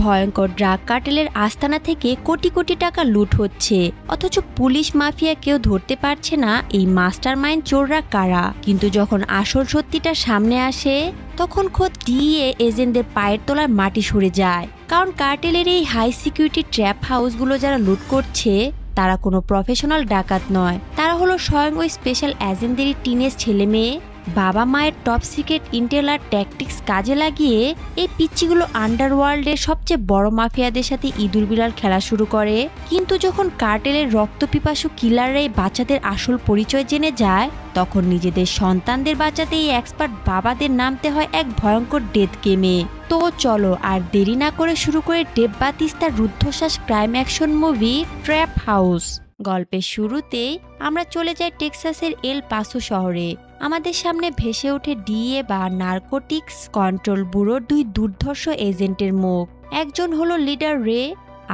ভয়ঙ্কর ড্রাগ কার্টেলের আস্তানা থেকে কোটি কোটি টাকা লুট হচ্ছে, অথচ পুলিশ মাফিয়া কেউ ধরতে পারছে না এই মাস্টারমাইন্ড চোররা কারা। কিন্তু যখন আসল সত্যিটা সামনে আসে তখন খোদ ডিএ এজেন্টদের পায়ের তলার মাটি সরে যায়। কারণ কার্টেলের এই হাই সিকিউরিটি ট্র্যাপ হাউসগুলো যারা লুট করছে তারা কোনো প্রফেশনাল ডাকাত নয়, তারা হলো স্বয়ং ওই স্পেশাল এজেন্টদেরই টিনেজ ছেলে মেয়ে। বাবা মায়ের টপ সিক্রেট ইন্টেল আর ট্যাকটিক্স কাজে লাগিয়ে এই পিচ্চিগুলো আন্ডারওয়ার্ল্ডের সবচেয়ে বড় মাফিয়াদের সাথে ইঁদুর বিড়াল খেলা শুরু করে। কিন্তু যখন কার্টেলের রক্তপিপাসু কিলাররাই বাচ্চাদের আসল পরিচয় জেনে যায় তখন নিজেদের সন্তানদের বাঁচাতে এই এক্সপার্ট বাবাদের নামতে হয় এক ভয়ঙ্কর ডেথ গেমে। তো চলো আর দেরি না করে শুরু করে ডেভ বাতিস্তার রুদ্ধশ্বাস crime action movie trap house. গল্পের শুরুতেই আমরা চলে যাই টেক্সাসের এল পাসো শহরে। আমাদের সামনে ভেসে ওঠে ডিএ বা নার্কোটিক্স কন্ট্রোল ব্যুরোর দুই দুর্ধর্ষ এজেন্টের মুখ। একজন হলো লিডার রে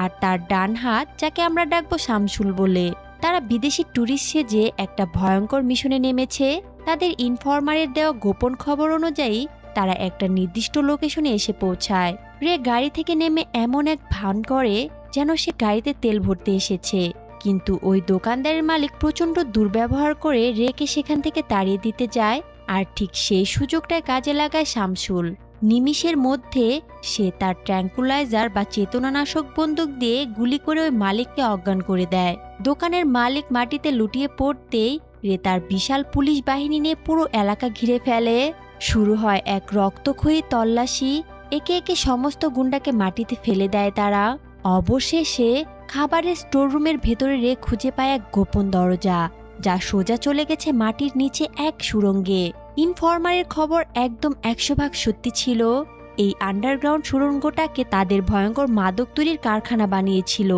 আর তার ডান হাত, যাকে আমরা ডাকবো শামসুল বলে। তারা বিদেশি ট্যুরিস্ট সেজে একটা ভয়ঙ্কর মিশনে নেমেছে। তাদের ইনফরমারের দেওয়া গোপন খবর অনুযায়ী তারা একটা নির্দিষ্ট লোকেশনে এসে পৌঁছায়। রে গাড়ি থেকে নেমে এমন এক ভান করে যেন সে গাড়িতে তেল ভরতে এসেছে, কিন্তু ওই দোকানদারের মালিক প্রচণ্ড দুর্ব্যবহার করে রেকে সেখান থেকে তাড়িয়ে দিতে যায়। আর ঠিক সেই সুযোগটায় কাজে লাগায় শামসুল। নিমিষের মধ্যে সে তার ট্র্যাঙ্কুলাইজার বা চেতনানাশক বন্দুক দিয়ে গুলি করে ওই মালিককে অজ্ঞান করে দেয়। দোকানের মালিক মাটিতে লুটিয়ে পড়তেই রে তার বিশাল পুলিশ বাহিনী নিয়ে পুরো এলাকা ঘিরে ফেলে। শুরু হয় এক রক্তক্ষয়ী তল্লাশি। একে একে সমস্ত গুন্ডাকে মাটিতে ফেলে দেয় তারা। অবশেষে খাবারের স্টোররুমের ভেতরে রে খুঁজে পায় এক গোপন দরজা, যা সোজা চলে গেছে মাটির নিচে এক সুড়ঙ্গে। ইনফরমারের খবর একদম 100% সত্যি ছিল। এই আন্ডারগ্রাউন্ড সুড়ঙ্গটাকে তাদের ভয়ঙ্কর মাদক তৈরির কারখানা বানিয়েছিল।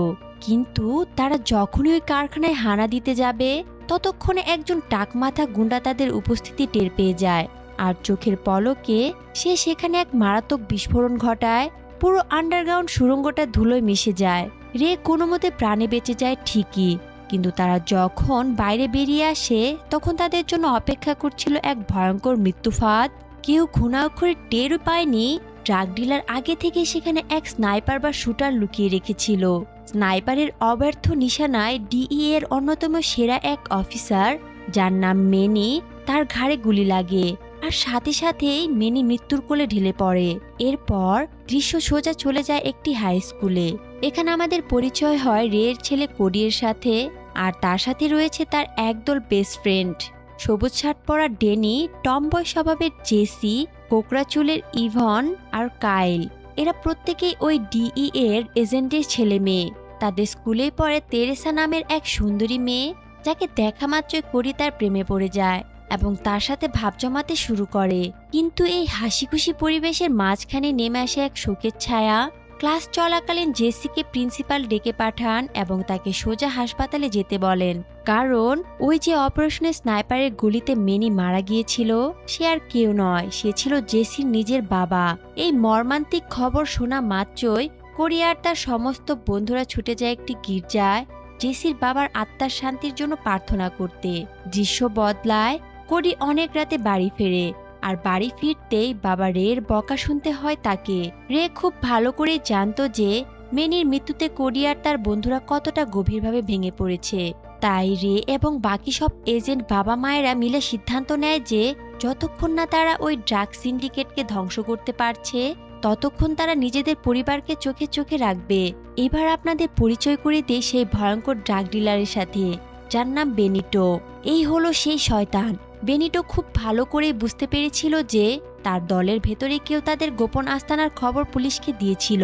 কিন্তু তারা যখনই ওই কারখানায় হানা দিতে যাবে ততক্ষণে একজন টাকমাথা গুন্ডা তাদের উপস্থিতি টের পেয়ে যায়, আর চোখের পলকে সে সেখানে এক মারাত্মক বিস্ফোরণ ঘটায়। পুরো আন্ডারগ্রাউন্ড সুড়ঙ্গটা ধুলোয় মিশে যায়। রে কোনো মতে প্রাণে বেঁচে যায় ঠিকই, কিন্তু তারা যখন বাইরে বেরিয়ে আসে তখন তাদের জন্য অপেক্ষা করছিল এক ভয়ঙ্কর মৃত্যুফাঁদ। কেউ খুনাখুরি টেরও পায়নি ড্রাগ ডিলার আগে থেকে সেখানে এক স্নাইপার বা শুটার লুকিয়ে রেখেছিল। স্নাইপারের অব্যর্থ নিশানায় ডিই এর অন্যতম সেরা এক অফিসার, যার নাম মেনি, তার ঘাড়ে গুলি লাগে আর সাথে সাথেই মেনি মৃত্যুর কোলে ঢেলে পড়ে। এরপর দৃশ্য সোজা চলে যায় একটি হাই স্কুলে। এখানে আমাদের পরিচয় হয় রের ছেলে কোডির সাথে, আর তার সাথে রয়েছে তার একদল বেস্ট ফ্রেন্ড, সবুজ শার্ট পরা ডেনি, টমবয় স্বভাবের জেসি, কোকড়া চুলের ইভন আর কাইল। এরা প্রত্যেকেই ওই ডিই এর এজেন্টের ছেলে মেয়ে। তাদের স্কুলেই পড়ে তেরেসা নামের এক সুন্দরী মেয়ে, যাকে দেখা মাত্রই কোডি তার প্রেমে পড়ে যায় এবং তার সাথে ভাব জমাতে শুরু করে। কিন্তু এই হাসি খুশি পরিবেশের মাঝখানে নেমে আসে এক শোকের ছায়া। ক্লাস চলাকালীন জেসিকে প্রিন্সিপাল ডেকে পাঠান এবং তাকে সোজা হাসপাতালে যেতে বলেন, কারণ ওই যে অপারেশনে স্নাইপারের গুলিতে মেনি মারা গিয়েছিল সে আর কেউ নয়, সে ছিল জেসির নিজের বাবা। এই মর্মান্তিক খবর শোনা মাত্রই কোরি আর তার সমস্ত বন্ধুরা ছুটে যায় একটি গির্জায় জেসির বাবার আত্মার শান্তির জন্য প্রার্থনা করতে। দৃশ্য বদলায়। কোরি অনেক রাতে বাড়ি ফেরে, আর বাড়ি ফিরতেই বাবা রের বকা শুনতে হয় তাকে। রে খুব ভালো করে জানতো যে মেনির মৃত্যুতে কোরি আর তার বন্ধুরা কতটা গভীরভাবে ভেঙে পড়েছে। তাই রে এবং বাকি সব এজেন্ট বাবা মায়েরা মিলে সিদ্ধান্ত নেয় যে যতক্ষণ না তারা ওই ড্রাগ সিন্ডিকেটকে ধ্বংস করতে পারছে ততক্ষণ তারা নিজেদের পরিবারকে চোখে চোখে রাখবে। এবার আপনাদের পরিচয় করে দেয় সেই ভয়ঙ্কর ড্রাগ ডিলারের সাথে, যার নাম বেনিটো। এই হলো সেই শয়তান। বেনিটো খুব ভালো করে বুঝতে পেরেছিল যে তার দলের ভেতরে কেউ তাদের গোপন আস্তানার খবর পুলিশকে দিয়েছিল।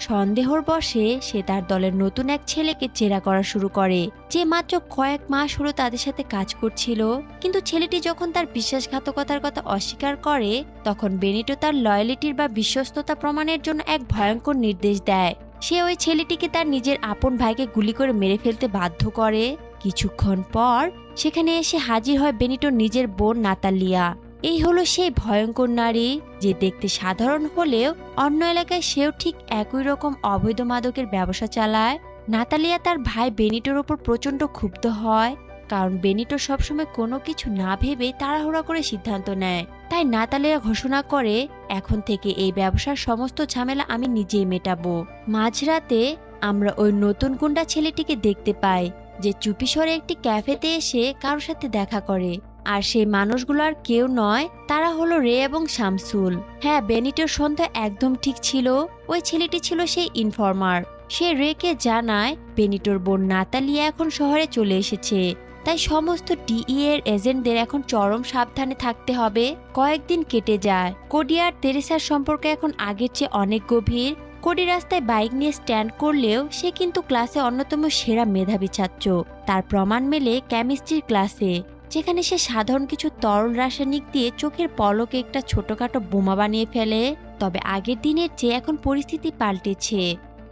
সন্দেহর বশে সে তার দলের নতুন এক ছেলেকে জেরা করা শুরু করে, যে মাত্র কয়েক মাস হলো তাদের সাথে কাজ করছিল। কিন্তু ছেলেটি যখন তার বিশ্বাসঘাতকতার কথা অস্বীকার করে তখন বেনিটো তার লয়ালিটির বা বিশ্বস্ততা প্রমাণের জন্য এক ভয়ঙ্কর নির্দেশ দেয়। সে ওই ছেলেটিকে তার নিজের আপন ভাইকে গুলি করে মেরে ফেলতে বাধ্য করে। কিছুক্ষণ পর সেখানে এসে হাজির হয় বেনিটোর নিজের বোন নাতালিয়া। এই হলো সেই ভয়ঙ্কর নারী যে দেখতে সাধারণ হলেও অন্য এলাকায় সেও ঠিক একই রকম অবৈধ মাদকের ব্যবসা চালায়। নাতালিয়া তার ভাই বেনিটোর ওপর প্রচণ্ড ক্ষুব্ধ হয়, কারণ বেনিটো সবসময় কোনো কিছু না ভেবে তাড়াহুড়া করে সিদ্ধান্ত নেয়। তাই নাতালিয়া ঘোষণা করে, এখন থেকে এই ব্যবসার সমস্ত ঝামেলা আমি নিজেই মেটাবো। মাঝরাতে আমরা ওই নতুন গুন্ডা ছেলেটিকে দেখতে পাই, যে চুপিসরে একটি ক্যাফেতে এসে কারোর সাথে দেখা করে। আর সেই মানুষগুলো আর কেউ নয়, তারা হলো রে এবং শামসুল। হ্যাঁ, বেনিটোর সন্দেহ একদম ঠিক ছিল, ওই ছেলেটি ছিল সেই ইনফর্মার। সে রেকে জানায় বেনিটোর বোন নাতালিয়া এখন শহরে চলে এসেছে, তাই সমস্ত ডিই এর এজেন্টদের এখন চরম সাবধানে থাকতে হবে। কয়েকদিন কেটে যায়, কোডি আর তেরেসার সম্পর্ক এখন আগের চেয়ে অনেক গভীর। কোডি রাস্তায় বাইক নিয়ে স্ট্যান্ড করলেও সে কিন্তু ক্লাসে অন্যতম সেরা মেধাবী ছাত্র। তার প্রমাণ মেলে কেমিস্ট্রির ক্লাসে, যেখানে সে সাধারণ কিছু তরল রাসায়নিক দিয়ে চোখের পলকে একটা ছোটখাটো বোমা বানিয়ে ফেলে। তবে আগের দিনের চেয়ে এখন পরিস্থিতি পাল্টেছে।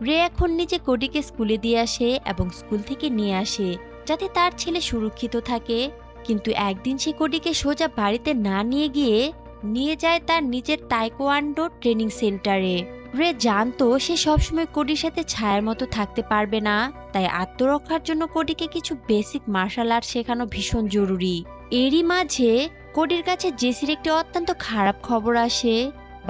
রে এখন নিজে কোডিকে স্কুলে দিয়ে আসে এবং স্কুল থেকে নিয়ে আসে, যাতে তার ছেলে সুরক্ষিত থাকে। কিন্তু একদিন সে কোডিকে সোজা বাড়িতে না নিয়ে যায় তার নিজের তাইকোয়ান্ডো ট্রেনিং সেন্টারে। রে জানতো সে সবসময় কোডির সাথে ছায়ার মতো থাকতে পারবে না, তাই আত্মরক্ষার জন্য কোডিকে কিছু বেসিক মার্শাল আর্ট শেখানো ভীষণ জরুরি। এরই মাঝে কোডির কাছে জেসির একটি অত্যন্ত খারাপ খবর আসে।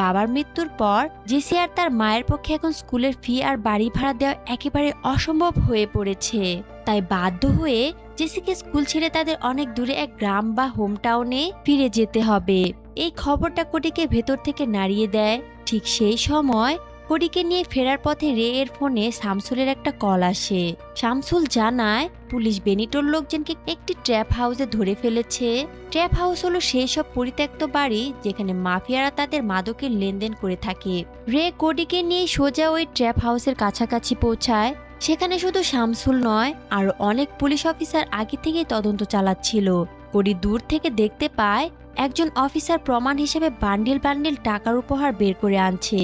বাবার মৃত্যুর পর জেসি আর তার মায়ের পক্ষে এখন স্কুলের ফি আর বাড়ি ভাড়া দেওয়া একেবারে অসম্ভব হয়ে পড়েছে। তাই বাধ্য হয়ে জেসিকে স্কুল ছেড়ে তাদের অনেক দূরে এক গ্রাম বা হোম টাউনে ফিরে যেতে হবে। এই খবরটা কোডিকে ভেতর থেকে নাড়িয়ে দেয়। ঠিক সেই সময় কোডিকে নিয়ে ফেরার পথে রে এর ফোনে শামসুলের একটা কল আসে। শামসুল জানায় পুলিশ বেনিটোর লোকজনকে একটি ট্র্যাপ হাউসে ধরে ফেলেছে। ট্র্যাপ হাউস হলো সেই সব পরিত্যক্ত বাড়ি যেখানে মাফিয়ারা তাদের মাদকের লেনদেন করে থাকে। রে কোডিকে নিয়ে সোজা ওই ট্র্যাপ হাউসের কাছাকাছি পৌঁছায়। সেখানে শুধু শামসুল নয়, আরো অনেক পুলিশ অফিসার আগে থেকেই তদন্ত চালাচ্ছিল। কোডি দূর থেকে দেখতে পায় একজন অফিসার প্রমাণ হিসেবে বান্ডিল বান্ডিল টাকার উপহার বের করে আনছে।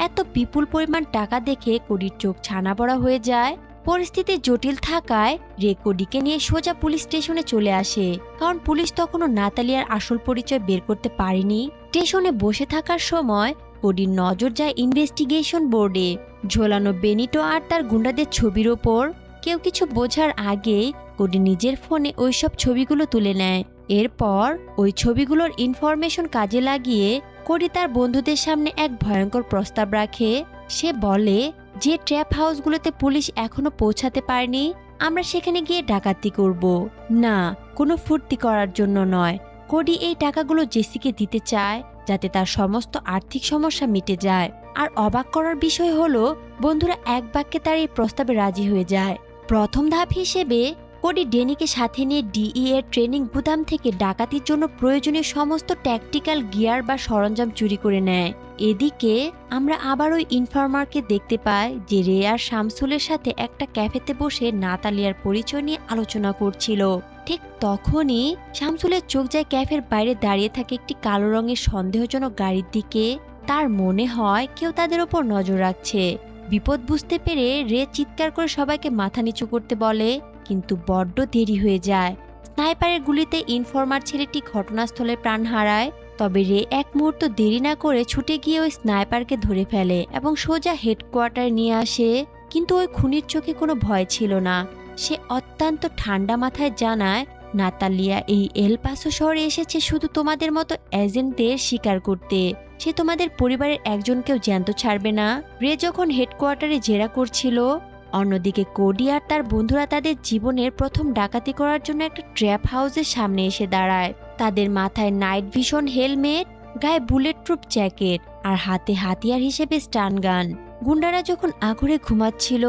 এত বিপুল পরিমাণ টাকা দেখে কোডির চোখ ছানা বড়া হয়ে যায়। পরিস্থিতি জটিল থাকায় রে কোডিকে নিয়ে সোজা পুলিশ স্টেশনে চলে আসে, কারণ পুলিশ তখনও নাতালিয়ার আসল পরিচয় বের করতে পারেনি। স্টেশনে বসে থাকার সময় কোডির নজর যায় ইনভেস্টিগেশন বোর্ডে ঝোলানো বেনিটো আর তার গুন্ডাদের ছবির ওপর। কেউ কিছু বোঝার আগেই কোডি নিজের ফোনে ওইসব ছবিগুলো তুলে নেয়। এরপর ওই ছবিগুলোর ইনফরমেশন কাজে লাগিয়ে কোডি তার বন্ধুদের সামনে এক ভয়ঙ্কর প্রস্তাব রাখে। সে বলে যে ট্র্যাপ হাউসগুলোতে পুলিশ এখনো পৌঁছাতে পারেনি, আমরা সেখানে গিয়ে ডাকাতি করব। না, কোনো ফুর্তি করার জন্য নয়। কোডি এই টাকাগুলো জেসিকে দিতে চায়, যাতে তার সমস্ত আর্থিক সমস্যা মিটে যায়। আর অবাক করার বিষয় হলো বন্ধুরা এক বাক্যে তার এই প্রস্তাবে রাজি হয়ে যায়। প্রথম ধাপ হিসেবে কোডি ডেনিকে সাথে নিয়ে ডিই এর ট্রেনিং গুদাম থেকে ডাকাতির জন্য প্রয়োজনীয় সমস্ত ট্যাকটিক্যাল গিয়ার বা সরঞ্জাম চুরি করে নেয়। এদিকে আমরা আবার ওই ইনফর্মারকে দেখতে পাই যে রে আর শামসুলের সাথে একটা ক্যাফেতে বসে নাতালিয়ার পরিচয় নিয়ে আলোচনা করছিল। ঠিক তখনই শামসুলের চোখ যায় ক্যাফের বাইরে দাঁড়িয়ে থাকে একটি কালো রঙের সন্দেহজনক গাড়ির দিকে। তার মনে হয় কেউ তাদের ওপর নজর রাখছে। বিপদ বুঝতে পেরে রে চিৎকার করে সবাইকে মাথা নিচু করতে বলে, কিন্তু বড্ড দেরি হয়ে যায়। স্নাইপারের গুলিতে ইনফর্মার ছেলেটি ঘটনাস্থলে প্রাণ হারায়। তবে রে এক মুহূর্ত দেরি না করে ছুটে গিয়ে ওই স্নাইপারকে ধরে ফেলে এবং সোজা হেডকোয়ার্টারে নিয়ে আসে। কিন্তু ওই খুনির চোখে কোনো ভয় ছিল না। সে অত্যন্ত ঠান্ডা মাথায় জানায়, নাতালিয়া এই এল পাসো শহরে এসেছে শুধু তোমাদের মতো এজেন্টদের শিকার করতে। সে তোমাদের পরিবারের একজনকেও জ্যান্ত ছাড়বে না। রে যখন হেডকোয়ার্টারে জেরা করছিল, অন্যদিকে কোডি আর তার বন্ধুরা তাদের জীবনের প্রথম ডাকাতি করার জন্য একটা ট্র্যাপ হাউসের সামনে এসে দাঁড়ায়। তাদের মাথায় নাইট ভিশন হেলমেট, গায়ে বুলেট প্রুফ জ্যাকেট আর হাতে হাতিয়ার হিসেবে স্টান গান। গুন্ডারা যখন আঘুরে ঘুমাচ্ছিল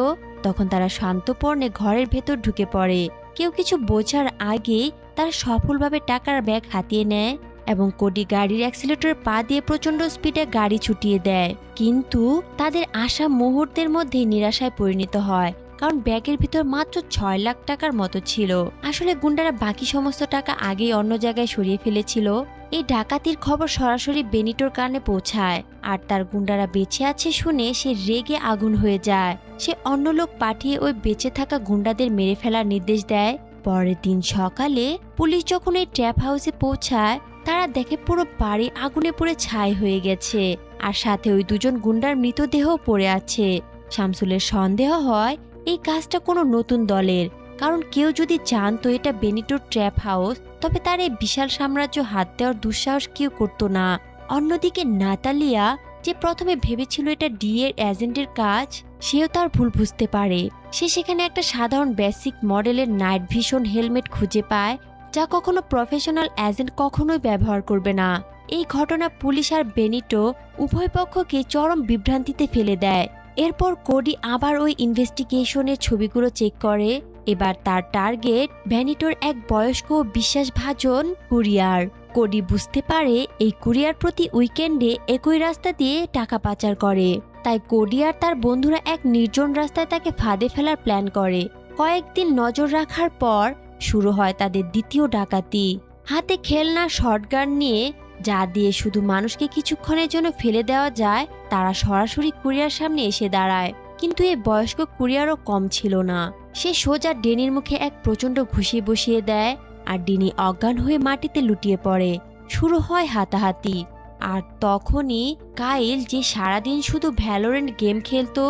তখন তারা শান্তপর্ণে ঘরের ভেতর ঢুকে পড়ে। কেউ কিছু বোঝার আগেই তারা সফলভাবে টাকার ব্যাগ হাতিয়ে নেয় এবং কোডি গাড়ির অ্যাক্সিলেটরে পা দিয়ে প্রচন্ড স্পিডে গাড়ি ছুটিয়ে দেয়। কিন্তু তাদের আশা মুহূর্তের মধ্যেই নিরাশায় পরিণত হয়, কারণ ব্যাগের ভিতর মাত্র 6 লাখ টাকার মতো ছিল। আসলে গুন্ডারা বাকি সমস্ত টাকা আগেই অন্য জায়গায় সরিয়ে ফেলেছিল। এই ডাকাতির খবর সরাসরি বেনিটোর কানে পৌঁছায়, আর তার গুন্ডারা বেঁচে আছে শুনে সে রেগে আগুন হয়ে যায়। সে অন্য লোক পাঠিয়ে ওই বেঁচে থাকা গুন্ডাদের মেরে ফেলার নির্দেশ দেয়। পরের দিন সকালে পুলিশ যখন এই ট্র্যাপ হাউসে পৌঁছায়, তারা দেখে পুরো বাড়ি আগুনে পুড়ে ছাই হয়ে গেছে, আর সাথে ওই দুজন গুন্ডার মৃতদেহ পড়ে আছে। শামসুলের সন্দেহ হয় এই কাজটা কোনো নতুন দলের, কারণ কেউ যদি জানতো এটা বেনিটোর ট্র্যাপ হাউস, তবে তার এই বিশাল সাম্রাজ্য হাত দেওয়ার দুঃসাহস কেউ করতো না। অন্যদিকে নাতালিয়া, যে প্রথমে ভেবেছিল এটা ডি এর এজেন্টের কাজ, সেও তার ভুল বুঝতে পারে। সে সেখানে একটা সাধারণ বেসিক মডেলের নাইট ভিশন হেলমেট খুঁজে পায়, যা কখনো প্রফেশনাল এজেন্ট কখনোই ব্যবহার করবে না। এই ঘটনা পুলিশ আর বেনিটো উভয় পক্ষকে চরম বিভ্রান্তিতে ফেলে দেয়। এরপর কোডি আবার ওই ইনভেস্টিগেশনের ছবিগুলো চেক করে। এবার তার টার্গেট বেনিটোর এক বয়স্ক ও বিশ্বাসভাজন কুরিয়ার। কোডি বুঝতে পারে এই কুরিয়ার প্রতি উইকেন্ডে একই রাস্তা দিয়ে টাকা পাচার করে। তাই কোডি আর তার বন্ধুরা এক নির্জন রাস্তায় তাকে ফাঁদে ফেলার প্ল্যান করে। কয়েকদিন নজর রাখার পর শুরু হয় তাদের দ্বিতীয় ডাকাতি। হাতে খেলনা শটগান নিয়ে, যা দিয়ে শুধু মানুষকে কিছুক্ষণের জন্য ফেলে দেওয়া যায়, তারা সরাসরি কুরিয়ার সামনে এসে দাঁড়ায়। কিন্তু এই বয়স্ক কুরিয়ারও কম ছিল না। সে সোজা ডেনির মুখে এক প্রচণ্ড ঘুষি বসিয়ে দেয়, আর ডেনি অজ্ঞান হয়ে মাটিতে লুটিয়ে পড়ে। শুরু হয় হাতাহাতি। আর তখনই কাইল, যে সারাদিন শুধু ভ্যালোরেন্ট গেম খেলতো,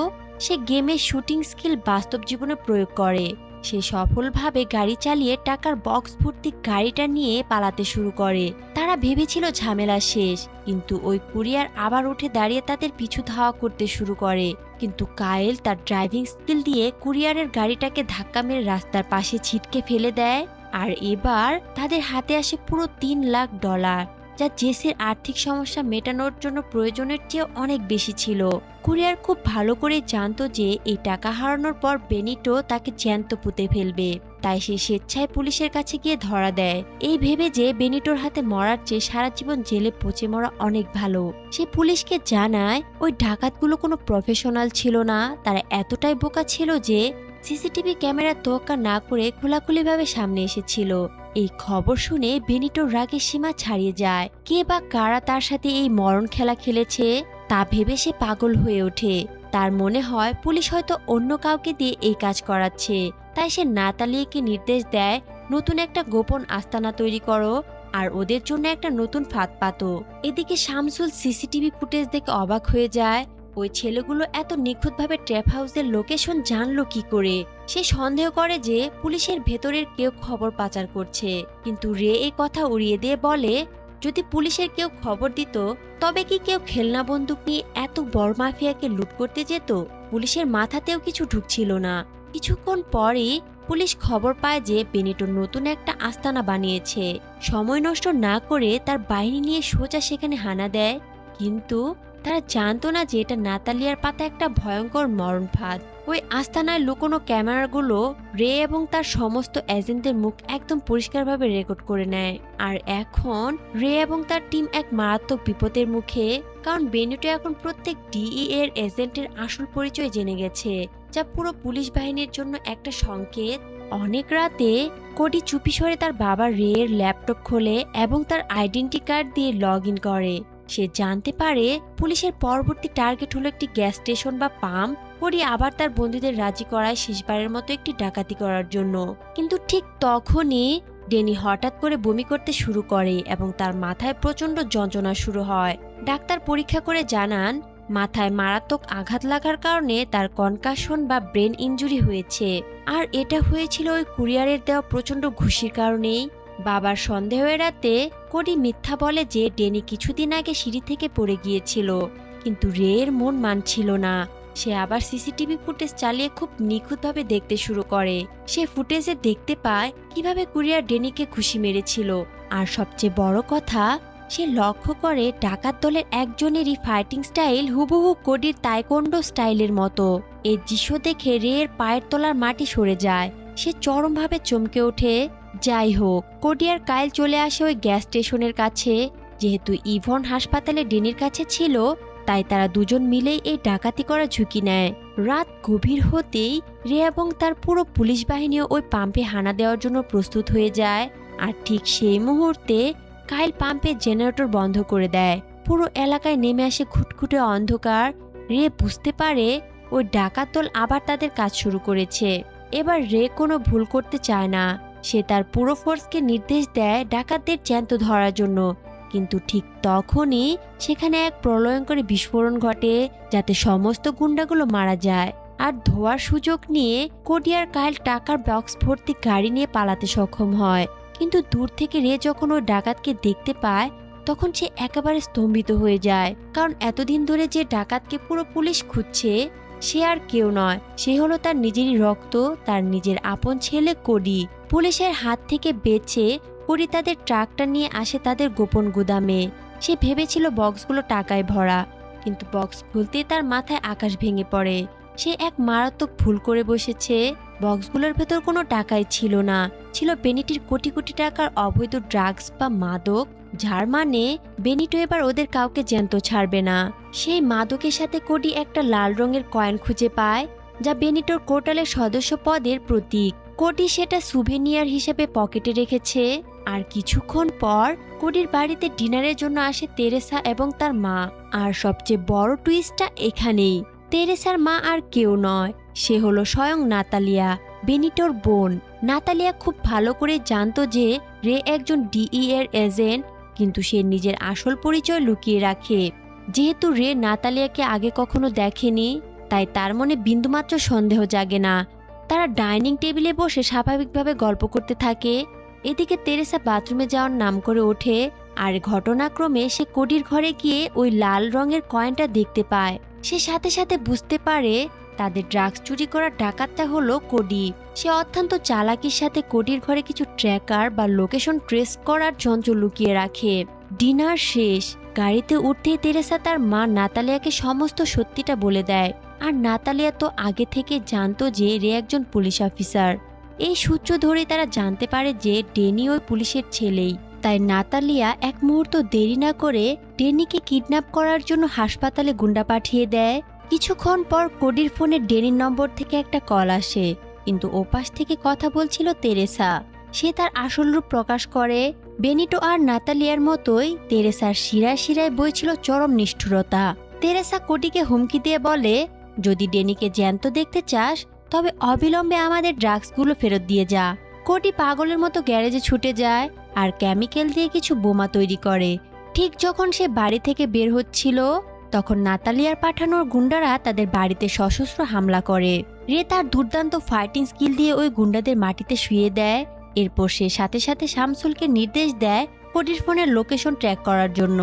সে গেমের শুটিং স্কিল বাস্তব জীবনে প্রয়োগ করে। সে সফলভাবে গাড়ি চালিয়ে টাকার বক্স ভর্তি গাড়িটা নিয়ে পালাতে শুরু করে। তারা ভেবেছিল ঝামেলা শেষ, কিন্তু ওই কুরিয়ার আবার উঠে দাঁড়িয়ে তাদের পিছু ধাওয়া করতে শুরু করে। কিন্তু কাইল তার ড্রাইভিং স্কিল দিয়ে কুরিয়ারের গাড়িটাকে ধাক্কা মেরে রাস্তার পাশে ছিটকে ফেলে দেয়। আর এবার তাদের হাতে আসে পুরো $3 লাখ, যা জেসের আর্থিক সমস্যা মেটানোর জন্য প্রয়োজনের চেয়ে অনেক বেশি ছিল। কুরিয়ার খুব ভালো করে জানতো যে এই টাকা হারানোর পর বেনিটো তাকে জ্যান্ত পুঁতে ফেলবে, তাই সে স্বেচ্ছায় পুলিশের কাছে গিয়ে ধরা দেয়, এই ভেবে যে বেনিটোর হাতে মরার চেয়ে সারা জীবন জেলে পচে মরা অনেক ভালো। সে পুলিশকে জানায় ওই ডাকাতগুলো কোনো প্রফেশনাল ছিল না, তারা এতটাই বোকা ছিল যে সিসিটিভি ক্যামেরা তোয়াক্কা না করে খোলাখুলিভাবে সামনে এসেছিল। এই খবর শুনে বেনিটোর রাগের সীমা ছাড়িয়ে যায়। কে বা কারা তার সাথে এই মরণ খেলা খেলেছে তা ভেবে সে পাগল হয়ে ওঠে। তার মনে হয় পুলিশ হয়তো অন্য কাউকে দিয়ে এই কাজ করাচ্ছে। তাই সে নাতালিয়াকে নির্দেশ দেয়, নতুন একটা গোপন আস্তানা তৈরি করো আর ওদের জন্য একটা নতুন ফাঁদ পাতো। এদিকে শামসুল সিসিটিভি ফুটেজ দেখে অবাক হয়ে যায়। ওই ছেলেগুলো এত নিখুঁতভাবে ট্র্যাপ হাউসের লোকেশন জানলো কি করে। সে সন্দেহ করে যে পুলিশের ভেতরের কেউ খবর পাচার করছে, কিন্তু রে এই কথা উড়িয়ে দিয়ে বলে, যদি পুলিশের কেউ খবর দিত তবে কি কেউ খেলনা বন্দুক নিয়ে এত বড় মাফিয়াকে লুট করতে যেত? পুলিশের মাথাতেও কিছু ঢুকছিল না। কিছুক্ষণ পরই পুলিশ খবর পায় যে বেনিটো নতুন একটা আস্তানা বানিয়েছে। সময় নষ্ট না করে তার বাহিনী নিয়ে সোজা সেখানে হানা দেয়, কিন্তু তারা জানতো না যে এটা নাতালিয়ার পাতা একটা ভয়ঙ্কর মরণ ফাঁদ। ওই আস্তানায় লুকোনো ক্যামেরাগুলো রে এবং তার সমস্ত এজেন্টদের মুখ একদম পরিষ্কারভাবে রেকর্ড করে নেয়। আর এখন রে এবং তার টিম এক মারাত্মক বিপদের মুখে, কারণ বেনিটো এখন প্রত্যেক ডিই এর এজেন্টের আসল পরিচয় জেনে গেছে, যা পুরো পুলিশ বাহিনীর জন্য একটা সংকেত। অনেক রাতে কোডি চুপি সরে তার বাবা রে এর ল্যাপটপ খোলে এবং তার আইডেন্টি কার্ড দিয়ে লগ ইন করে। সে জানতে পারে পুলিশের পরবর্তী টার্গেট হলো একটি গ্যাস স্টেশন বা পাম্প। কোডি আবার তার বন্ধুদের রাজি করায় শেষবারের মতো একটি ডাকাতি করার জন্য। কিন্তু ঠিক তখনই ডেনি হঠাৎ করে বমি করতে শুরু করে এবং তার মাথায় প্রচন্ড যন্ত্রণা শুরু হয়। ডাক্তার পরীক্ষা করে জানান মাথায় মারাত্মক আঘাত লাগার কারণে তার কনকাশন বা ব্রেন ইনজুরি হয়েছে। আর এটা হয়েছিল ওই কুরিয়ারের দেওয়া প্রচন্ড ঘুষির কারণেই। বাবার সন্দেহ এড়াতে কোডি মিথ্যা বলে যে ডেনি কিছুদিন আগে সিঁড়ি থেকে পড়ে গিয়েছিল, কিন্তু রে এর মন মানছিল না। সে আবার সিসিটিভি ফুটেজ চালিয়ে খুব নিখুঁতভাবে দেখতে শুরু করে। সে ফুটেজে দেখতে পায় কিভাবে কুরিয়ার ডেনিকে ঘুষি মেরেছিল। আর সবচেয়ে বড় কথা, সে লক্ষ্য করে ডাকাত দলের একজনেরই ফাইটিং স্টাইল হুবহু কোডির তাইকোন্ডো স্টাইলের মতো। এই দৃশ্য দেখে রে এর পায়ের তলার মাটি সরে যায়। সে চরমভাবে চমকে ওঠে। যাই হোক, কোডি আর কাইল চলে আসে ওই গ্যাস স্টেশনের কাছে। যেহেতু ইভন হাসপাতালে ডেনির কাছে ছিল, তাই তারা দুজন মিলেই এই ডাকাতি করার ঝুঁকি নেয়। রাত গভীর হতেই রে এবং তার পুরো পুলিশ বাহিনীও ওই পাম্পে হানা দেওয়ার জন্য প্রস্তুত হয়ে যায়। আর ঠিক সেই মুহূর্তে কাইল পাম্পের জেনারেটর বন্ধ করে দেয়। পুরো এলাকায় নেমে আসে ঘুটঘুটে অন্ধকার। রে বুঝতে পারে ওই ডাকাত দল আবার তাদের কাজ শুরু করেছে। এবার রে কোনো ভুল করতে চায় না। সে তার পুরো ফোর্সকে নির্দেশ দেয় ডাকাতদের জ্যান্ত ধরার জন্য। কিন্তু ঠিক তখনই সেখানে এক প্রলয়ঙ্করী বিস্ফোরণ ঘটে, যাতে সমস্ত গুন্ডাগুলো মারা যায়। আর ধোয়ার সুযোগ নিয়ে কোডি আর কাইল টাকার বক্স ভর্তি গাড়ি নিয়ে পালাতে সক্ষম হয়। কিন্তু দূর থেকে রে যখন ওই ডাকাতকে দেখতে পায় তখন সে একেবারে স্তম্ভিত হয়ে যায়, কারণ এতদিন ধরে যে ডাকাতকে পুরো পুলিশ খুঁজছে সে আর কেউ নয়, সে হলো তার নিজেরই রক্ত, তার নিজের আপন ছেলে কোডি। পুলিশের হাত থেকে বেঁচে কোডি তাদের ট্রাকটা নিয়ে আসে তাদের গোপন গুদামে। সে ভেবেছিল বক্সগুলো টাকায় ভরা, কিন্তু বক্স খুলতেই তার মাথায় আকাশ ভেঙে পড়ে। সে এক মারাত্মক ভুল করে বসেছে। বক্সগুলোর ভেতর কোনো টাকাই ছিল না, ছিল বেনিটির কোটি কোটি টাকার অবৈধ ড্রাগস বা মাদক, যার মানে বেনিটো এবার ওদের কাউকে জ্যান্ত ছাড়বে না। সেই মাদকের সাথে কোডি একটা লাল রঙের কয়েন খুঁজে পায়, যা বেনিটোর কোর্টালের সদস্য পদের প্রতীক। কোডি সেটা সুভেনিয়ার হিসেবে পকেটে রেখেছে। আর কিছুক্ষণ পর কোডির বাড়িতে ডিনারের জন্য আসে তেরেসা এবং তার মা। আর সবচেয়ে বড় টুইস্টটা এখানেই, তেরেসার মা আর কেউ নয়, সে হলো স্বয়ং নাতালিয়া, বেনিটোর বোন। নাতালিয়া খুব ভালো করে জানতো যে রে একজন ডিই এর এজেন্ট, কিন্তু সে নিজের আসল পরিচয় লুকিয়ে রাখে। যেহেতু রে নাতালিয়াকে আগে কখনো দেখেনি, তাই তার মনে বিন্দুমাত্র সন্দেহ জাগে না। তারা ডাইনিং টেবিলে বসে স্বাভাবিকভাবে গল্প করতে থাকে। এদিকে তেরেসা বাথরুমে যাওয়ার নাম করে ওঠে, আর ঘটনাক্রমে সে কোডির ঘরে গিয়ে ওই লাল রঙের কয়েনটা দেখতে পায়। সে সাথে সাথে বুঝতে পারে তাদের ড্রাগস চুরি করা ডাকাতটা হলো কোডি। সে অত্যন্ত চালাকির সাথে কোডির ঘরে কিছু ট্র্যাকার বা লোকেশন ট্রেস করার যন্ত্র লুকিয়ে রাখে। ডিনার শেষ, গাড়িতে উঠতেই তেরেসা তার মা নাতালিয়াকে সমস্ত সত্যিটা বলে দেয়। আর নাতালিয়া তো আগে থেকে জানতো যে রে একজন পুলিশ অফিসার। এই সূত্র ধরে তারা জানতে পারে যে ডেনি ওই পুলিশের ছেলেই। তাই নাতালিয়া এক মুহূর্ত দেরি না করে ডেনিকে কিডন্যাপ করার জন্য হাসপাতালে গুন্ডা পাঠিয়ে দেয়। কিছুক্ষণ পর কোডির ফোনে ডেনির নম্বর থেকে একটা কল আসে, কিন্তু ওপাশ থেকে কথা বলছিল তেরেসা। সে তার আসল রূপ প্রকাশ করে। বেনিটো আর নাতালিয়ার মতোই তেরেসার শিরায় শিরায় বইছিল চরম নিষ্ঠুরতা। তেরেসা কোডিকে হুমকি দিয়ে বলে, যদি ডেনিকে জ্যান্ত দেখতে চাস তবে অবিলম্বে আমাদের ড্রাগসগুলো ফেরত দিয়ে যা। কোডি পাগলের মতো গ্যারেজে ছুটে যায় আর কেমিক্যাল দিয়ে কিছু বোমা তৈরি করে। ঠিক যখন সে বাড়ি থেকে বের হচ্ছিল তখন নাতালিয়ার পাঠানোর গুন্ডারা তাদের বাড়িতে সশস্ত্র হামলা করে। রে তার দুর্দান্ত ফাইটিং স্কিল দিয়ে ওই গুন্ডাদের মাটিতে শুইয়ে দেয়। এরপর সে সাথে সাথে শামসুলকে নির্দেশ দেয় কোডির ফোনের লোকেশন ট্র্যাক করার জন্য,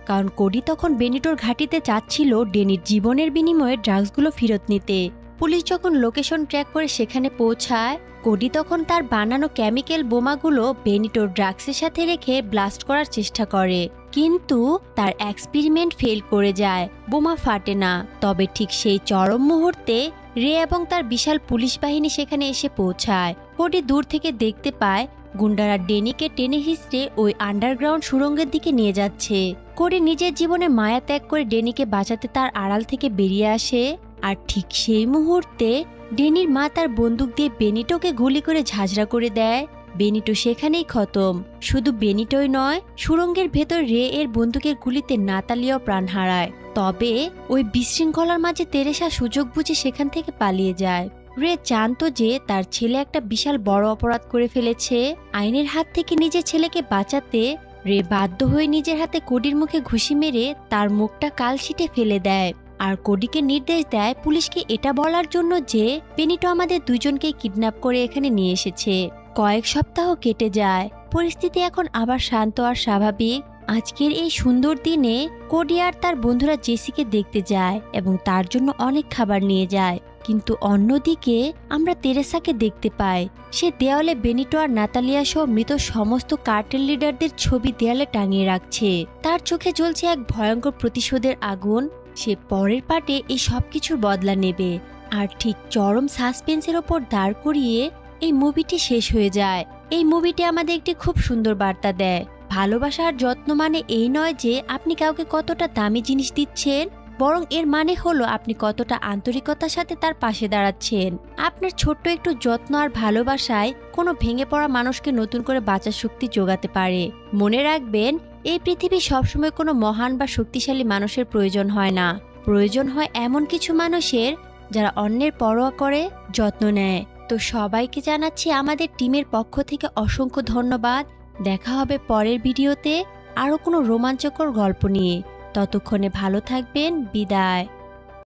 কারণ কোডি তখন বেনিটোর ঘাঁটিতে চাচ্ছিল ডেনির জীবনের বিনিময়ে ড্রাগসগুলো ফেরত নিতে। পুলিশ যখন লোকেশন ট্র্যাক করে সেখানে পৌঁছায়, কোডি তখন তার বানানো কেমিক্যাল বোমাগুলো বেনিটোর ড্রাগসের সাথে রেখে ব্লাস্ট করার চেষ্টা করে, কিন্তু তার এক্সপেরিমেন্ট ফেল করে যায়, বোমা ফাটে না। তবে ঠিক সেই চরম মুহূর্তে রে এবং তার বিশাল পুলিশ বাহিনী সেখানে এসে পৌঁছায়। কোডি দূর থেকে দেখতে পায় গুন্ডারা ডেনিকে টেনে হিঁচড়ে ওই আন্ডারগ্রাউন্ড সুড়ঙ্গের দিকে নিয়ে যাচ্ছে। কোডি নিজের জীবনে মায়া ত্যাগ করে ডেনিকে বাঁচাতে তার আড়াল থেকে বেরিয়ে আসে। আর ঠিক সেই মুহূর্তে ডেনির মা তার বন্দুক দিয়ে বেনিটোকে গুলি করে ঝাঁঝরা করে দেয়। বেনিটো সেখানেই খতম। শুধু বেনিটোই নয়, সুড়ঙ্গের ভেতর রে এর বন্দুকের গুলিতে নাতালিয়াও প্রাণ হারায়। তবে ওই বিশৃঙ্খলার মাঝে তেরেসা সুযোগ বুঝে সেখান থেকে পালিয়ে যায়। রে জানতো যে তার ছেলে একটা বিশাল বড় অপরাধ করে ফেলেছে। আইনের হাত থেকে নিজের ছেলেকে বাঁচাতে রে বাধ্য হয়ে নিজের হাতে কোডির মুখে ঘুষি মেরে তার মুখটা কালশিটে ফেলে দেয়। আর কোডিকে নির্দেশ দেয় পুলিশকে এটা বলার জন্য যে বেনিটো আমাদের দুজনকেই কিডন্যাপ করে এখানে নিয়ে এসেছে। কয়েক সপ্তাহ কেটে যায়, পরিস্থিতি এখন আবার শান্ত আর স্বাভাবিক। আজকের এই সুন্দর দিনে কোডি আর তার বন্ধুরা জেসিকে দেখতে যায় এবং তার জন্য অনেক খাবার নিয়ে যায়। কিন্তু অন্যদিকে আমরা তেরেসাকে দেখতে পাই। সে দেওয়ালে বেনিটো আর নাতালিয়া সহ মৃত সমস্ত কার্টেল লিডারদের ছবি দেয়ালে টাঙিয়ে রাখছে। তার চোখে জ্বলছে এক ভয়ঙ্কর প্রতিশোধের আগুন। সে পরের পার্টে এই সবকিছুর বদলা নেবে। আর ঠিক চরম সাসপেন্সের ওপর দাঁড় করিয়ে এই মুভিটি শেষ হয়ে যায়। এই মুভিটি আমাদের একটি খুব সুন্দর বার্তা দেয়। ভালোবাসা আর যত্ন মানে এই নয় যে আপনি কাউকে কতটা দামি জিনিস দিচ্ছেন, বরং এর মানে হলো আপনি কতটা আন্তরিকতার সাথে তার পাশে দাঁড়াচ্ছেন। আপনার ছোট্ট একটু যত্ন আর ভালোবাসায় কোনো ভেঙে পড়া মানুষকে নতুন করে বাঁচার শক্তি যোগাতে পারে। মনে রাখবেন, এই পৃথিবী সবসময় কোনো মহান বা শক্তিশালী মানুষের প্রয়োজন হয় না। প্রয়োজন হয় এমন কিছু মানুষের যারা অন্যের পরোয়া করে, যত্ন নেয়। তো সবাইকে জানাচ্ছি আমাদের টিমের পক্ষ থেকে অসংখ্য ধন্যবাদ। দেখা হবে পরের ভিডিওতে আরও কোনো রোমাঞ্চকর গল্প নিয়ে। ততক্ষণে ভালো থাকবেন। বিদায়।